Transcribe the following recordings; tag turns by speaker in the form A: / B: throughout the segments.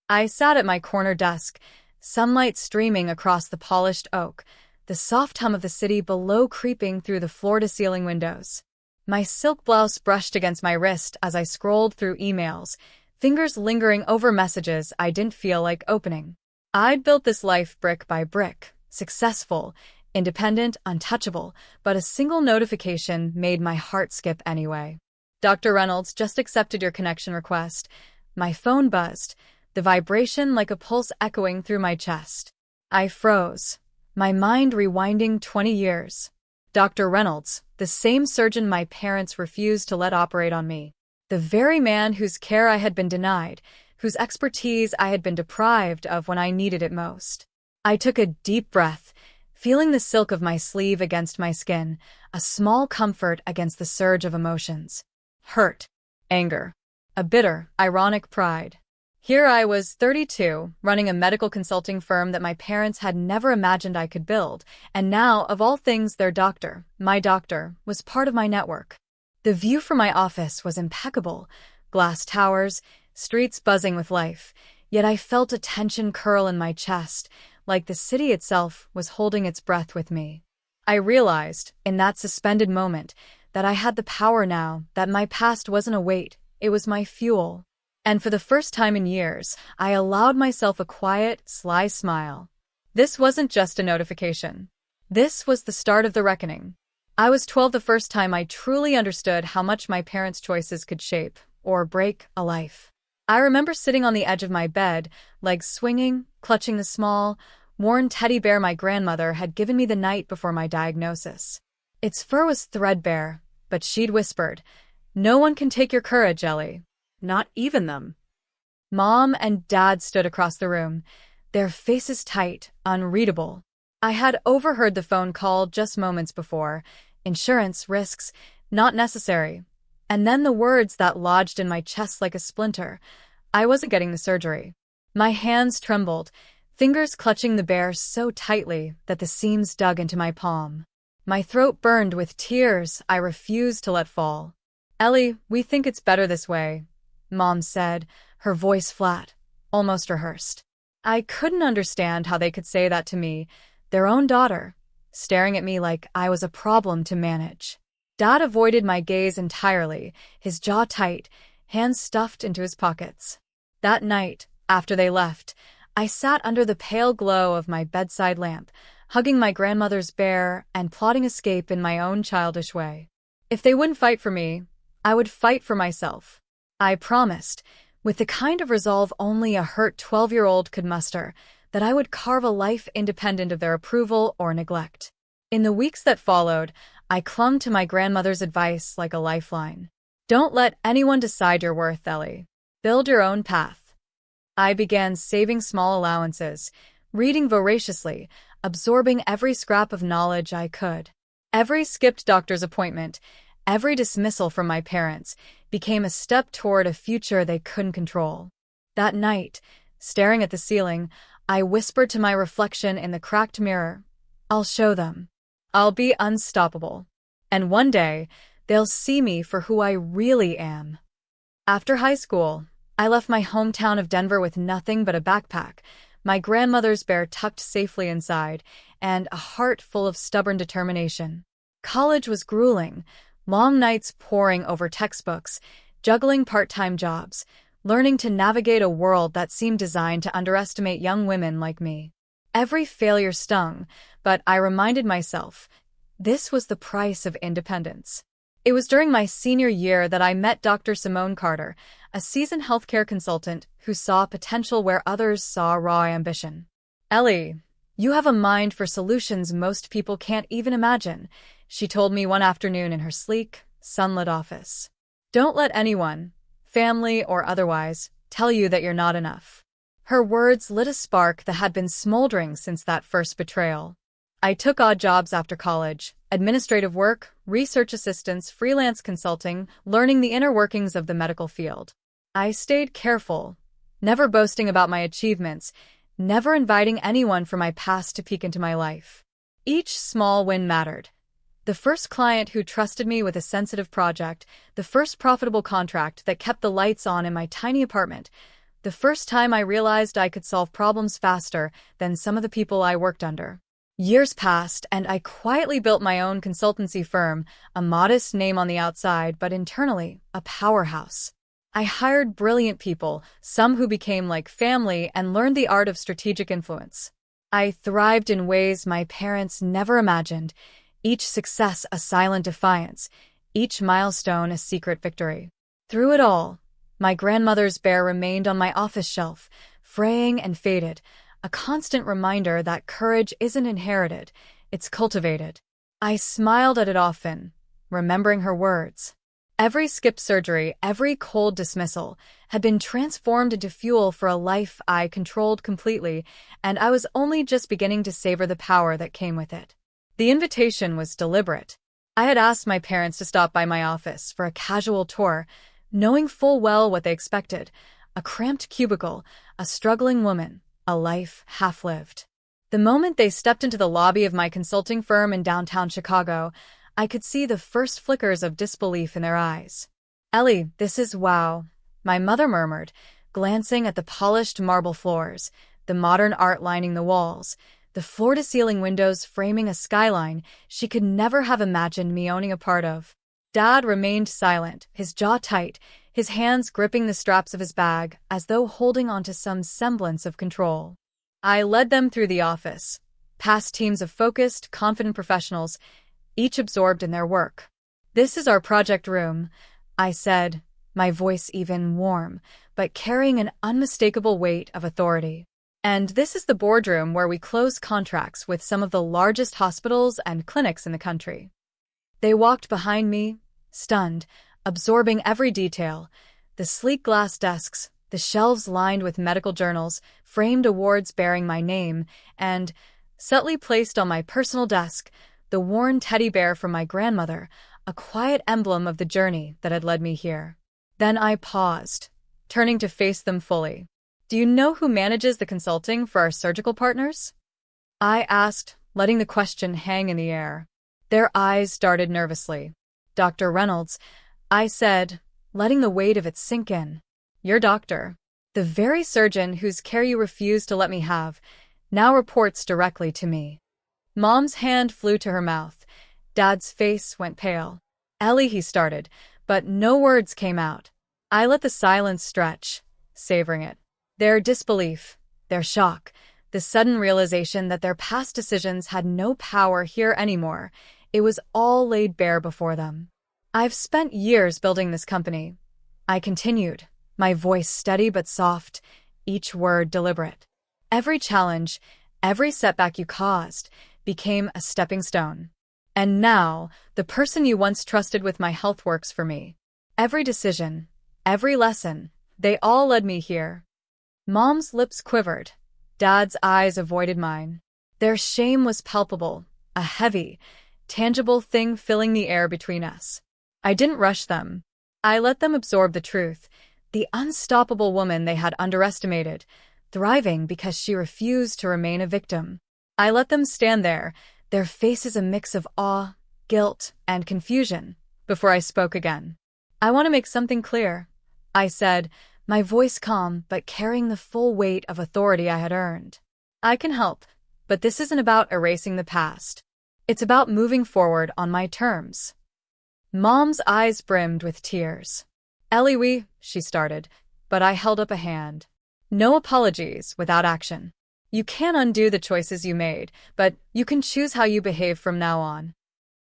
A: I sat at my corner desk, sunlight streaming across the polished oak, the soft hum of the city below creeping through the floor-to-ceiling windows. My silk blouse brushed against my wrist as I scrolled through emails, fingers lingering over messages I didn't feel like opening. I'd built this life brick by brick, successful, independent, untouchable, but a single notification made my heart skip anyway. Dr. Reynolds just accepted your connection request. My phone buzzed, the vibration like a pulse echoing through my chest. I froze, my mind rewinding 20 years. Dr. Reynolds, the same surgeon my parents refused to let operate on me. The very man whose care I had been denied, whose expertise I had been deprived of when I needed it most. I took a deep breath, feeling the silk of my sleeve against my skin, a small comfort against the surge of emotions. Hurt, anger, a bitter, ironic pride. Here I was, 32, running a medical consulting firm that my parents had never imagined I could build, and now, of all things, their doctor, my doctor, was part of my network. The view from my office was impeccable, glass towers, streets buzzing with life, yet I felt a tension curl in my chest, like the city itself was holding its breath with me. I realized, in that suspended moment, that I had the power now, that my past wasn't a weight, it was my fuel. And for the first time in years, I allowed myself a quiet, sly smile. This wasn't just a notification. This was the start of the reckoning. I was 12 the first time I truly understood how much my parents' choices could shape, or break, a life. I remember sitting on the edge of my bed, legs swinging, clutching the small, worn teddy bear my grandmother had given me the night before my diagnosis. Its fur was threadbare, but she'd whispered, "No one can take your courage, Ellie. Not even them." Mom and Dad stood across the room, their faces tight, unreadable. I had overheard the phone call just moments before. Insurance, risks, not necessary. And then the words that lodged in my chest like a splinter. I wasn't getting the surgery. My hands trembled, fingers clutching the bear so tightly that the seams dug into my palm. My throat burned with tears I refused to let fall. "Ellie, we think it's better this way," Mom said, her voice flat, almost rehearsed. I couldn't understand how they could say that to me, their own daughter, staring at me like I was a problem to manage. Dad avoided my gaze entirely, his jaw tight, hands stuffed into his pockets. That night, after they left, I sat under the pale glow of my bedside lamp, hugging my grandmother's bear and plotting escape in my own childish way. If they wouldn't fight for me, I would fight for myself. I promised, with the kind of resolve only a hurt 12-year-old could muster, that I would carve a life independent of their approval or neglect. In the weeks that followed, I clung to my grandmother's advice like a lifeline. Don't let anyone decide your worth, Ellie. Build your own path. I began saving small allowances, reading voraciously, absorbing every scrap of knowledge I could. Every skipped doctor's appointment, every dismissal from my parents, became a step toward a future they couldn't control. That night, staring at the ceiling, I whispered to my reflection in the cracked mirror, "I'll show them. I'll be unstoppable. And one day, they'll see me for who I really am." After high school, I left my hometown of Denver with nothing but a backpack, my grandmother's bear tucked safely inside, and a heart full of stubborn determination. College was grueling, long nights poring over textbooks, juggling part-time jobs, learning to navigate a world that seemed designed to underestimate young women like me. Every failure stung, but I reminded myself, this was the price of independence. It was during my senior year that I met Dr. Simone Carter, a seasoned healthcare consultant who saw potential where others saw raw ambition. "Ellie, you have a mind for solutions most people can't even imagine," she told me one afternoon in her sleek, sunlit office. "Don't let anyone, family or otherwise, tell you that you're not enough." Her words lit a spark that had been smoldering since that first betrayal. I took odd jobs after college, administrative work, research assistance, freelance consulting, learning the inner workings of the medical field. I stayed careful, never boasting about my achievements, never inviting anyone from my past to peek into my life. Each small win mattered. The first client who trusted me with a sensitive project, the first profitable contract that kept the lights on in my tiny apartment, The first time I realized I could solve problems faster than some of the people I worked under. Years passed, and I quietly built my own consultancy firm, a modest name on the outside, but internally, a powerhouse. I hired brilliant people, some who became like family, and learned the art of strategic influence. I thrived in ways my parents never imagined, each success a silent defiance, each milestone a secret victory. Through it all, my grandmother's bear remained on my office shelf, fraying and faded, a constant reminder that courage isn't inherited, it's cultivated. I smiled at it often, remembering her words. Every skipped surgery, every cold dismissal, had been transformed into fuel for a life I controlled completely, and I was only just beginning to savor the power that came with it. The invitation was deliberate. I had asked my parents to stop by my office for a casual tour, knowing full well what they expected: a cramped cubicle, a struggling woman, a life half-lived. The moment they stepped into the lobby of my consulting firm in downtown Chicago, I could see the first flickers of disbelief in their eyes. "Ellie, this is wow," my mother murmured, glancing at the polished marble floors, the modern art lining the walls, the floor-to-ceiling windows framing a skyline she could never have imagined me owning a part of. Dad remained silent, his jaw tight, his hands gripping the straps of his bag as though holding onto some semblance of control. I led them through the office, past teams of focused, confident professionals, each absorbed in their work. "This is our project room," I said, my voice even warm, but carrying an unmistakable weight of authority. "And this is the boardroom where we close contracts with some of the largest hospitals and clinics in the country." They walked behind me, stunned, absorbing every detail: the sleek glass desks, the shelves lined with medical journals, framed awards bearing my name, and, subtly placed on my personal desk, the worn teddy bear from my grandmother, a quiet emblem of the journey that had led me here. Then I paused, turning to face them fully. "Do you know who manages the consulting for our surgical partners?" I asked, letting the question hang in the air. Their eyes darted nervously. "Dr. Reynolds," I said, letting the weight of it sink in. "Your doctor, the very surgeon whose care you refused to let me have, now reports directly to me." Mom's hand flew to her mouth. Dad's face went pale. "Ellie," he started, but no words came out. I let the silence stretch, savoring it. Their disbelief, their shock, the sudden realization that their past decisions had no power here anymore, it was all laid bare before them. "I've spent years building this company," I continued, my voice steady but soft, each word deliberate. "Every challenge, every setback you caused, became a stepping stone. And now, the person you once trusted with my health works for me. Every decision, every lesson, they all led me here." Mom's lips quivered. Dad's eyes avoided mine. Their shame was palpable, a heavy, tangible thing filling the air between us. I didn't rush them. I let them absorb the truth, the unstoppable woman they had underestimated, thriving because she refused to remain a victim. I let them stand there, their faces a mix of awe, guilt, and confusion, before I spoke again. "I want to make something clear," I said, my voice calm but carrying the full weight of authority I had earned. "I can help, but this isn't about erasing the past. It's about moving forward on my terms." Mom's eyes brimmed with tears. "Ellie, she started, but I held up a hand. "No apologies without action. You can't undo the choices you made, but you can choose how you behave from now on."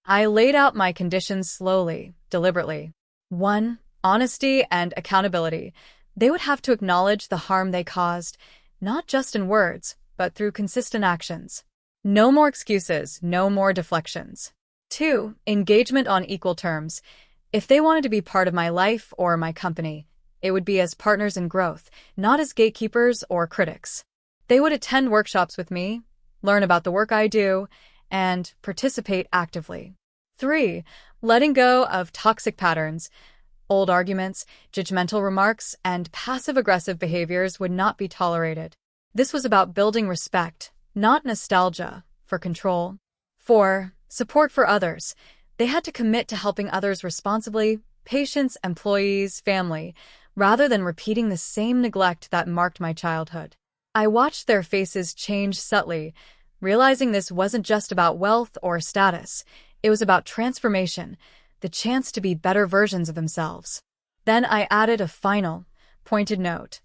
A: I laid out my conditions slowly, deliberately. 1. Honesty and accountability. They would have to acknowledge the harm they caused, not just in words, but through consistent actions. No more excuses, no more deflections. 2. Engagement on equal terms. If they wanted to be part of my life or my company, it would be as partners in growth, not as gatekeepers or critics. They would attend workshops with me, learn about the work I do, and participate actively. 3. Letting go of toxic patterns. Old arguments, judgmental remarks, and passive-aggressive behaviors would not be tolerated. This was about building respect, not nostalgia, for control. 4. Support for others. They had to commit to helping others responsibly, patients, employees, family, rather than repeating the same neglect that marked my childhood. I watched their faces change subtly, realizing this wasn't just about wealth or status. It was about transformation, the chance to be better versions of themselves. Then I added a final, pointed note.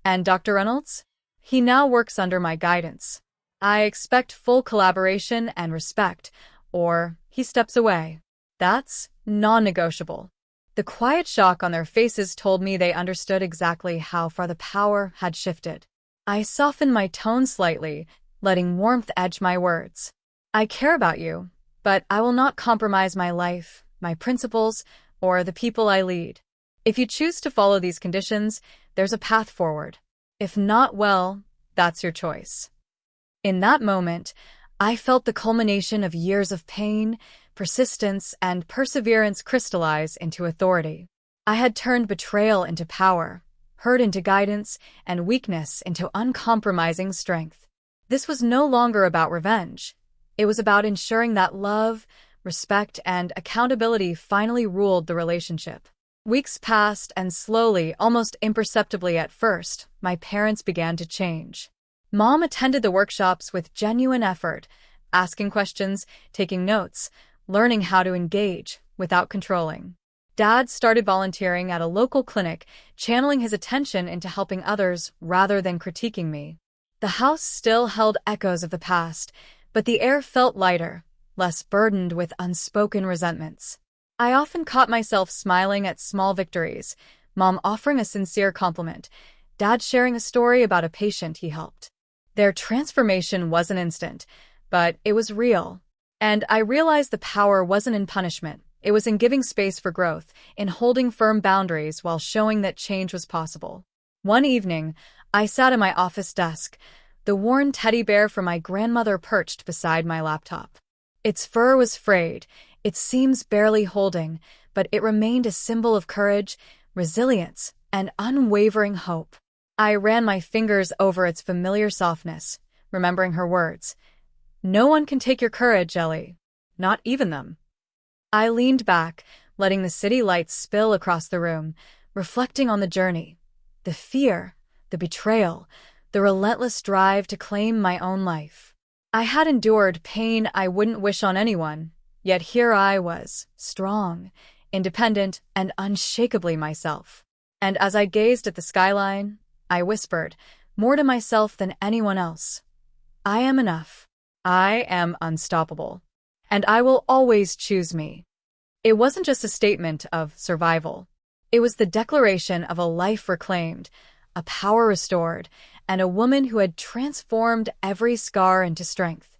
A: And Dr. Reynolds? He now works under my guidance. I expect full collaboration and respect, or he steps away. That's non-negotiable. The quiet shock on their faces told me they understood exactly how far the power had shifted. I softened my tone slightly, letting warmth edge my words. I care about you, but I will not compromise my life, my principles, or the people I lead. If you choose to follow these conditions, there's a path forward. If not, well, that's your choice. In that moment, I felt the culmination of years of pain, persistence, and perseverance crystallize into authority. I had turned betrayal into power, hurt into guidance, and weakness into uncompromising strength. This was no longer about revenge. It was about ensuring that love, respect, and accountability finally ruled the relationship. Weeks passed, and slowly, almost imperceptibly at first, my parents began to change. Mom attended the workshops with genuine effort, asking questions, taking notes, learning how to engage without controlling. Dad started volunteering at a local clinic, channeling his attention into helping others rather than critiquing me. The house still held echoes of the past, but the air felt lighter, less burdened with unspoken resentments. I often caught myself smiling at small victories, Mom offering a sincere compliment, Dad sharing a story about a patient he helped. Their transformation wasn't instant, but it was real. And I realized the power wasn't in punishment. It was in giving space for growth, in holding firm boundaries while showing that change was possible. One evening, I sat at my office desk, the worn teddy bear from my grandmother perched beside my laptop. Its fur was frayed, its seams barely holding, but it remained a symbol of courage, resilience, and unwavering hope. I ran my fingers over its familiar softness, remembering her words. "No one can take your courage, Ellie. Not even them." I leaned back, letting the city lights spill across the room, reflecting on the journey, the fear, the betrayal, the relentless drive to claim my own life. I had endured pain I wouldn't wish on anyone, yet here I was, strong, independent, and unshakably myself. And as I gazed at the skyline, I whispered, more to myself than anyone else, I am enough. I am unstoppable. And I will always choose me. It wasn't just a statement of survival. It was the declaration of a life reclaimed, a power restored, and a woman who had transformed every scar into strength.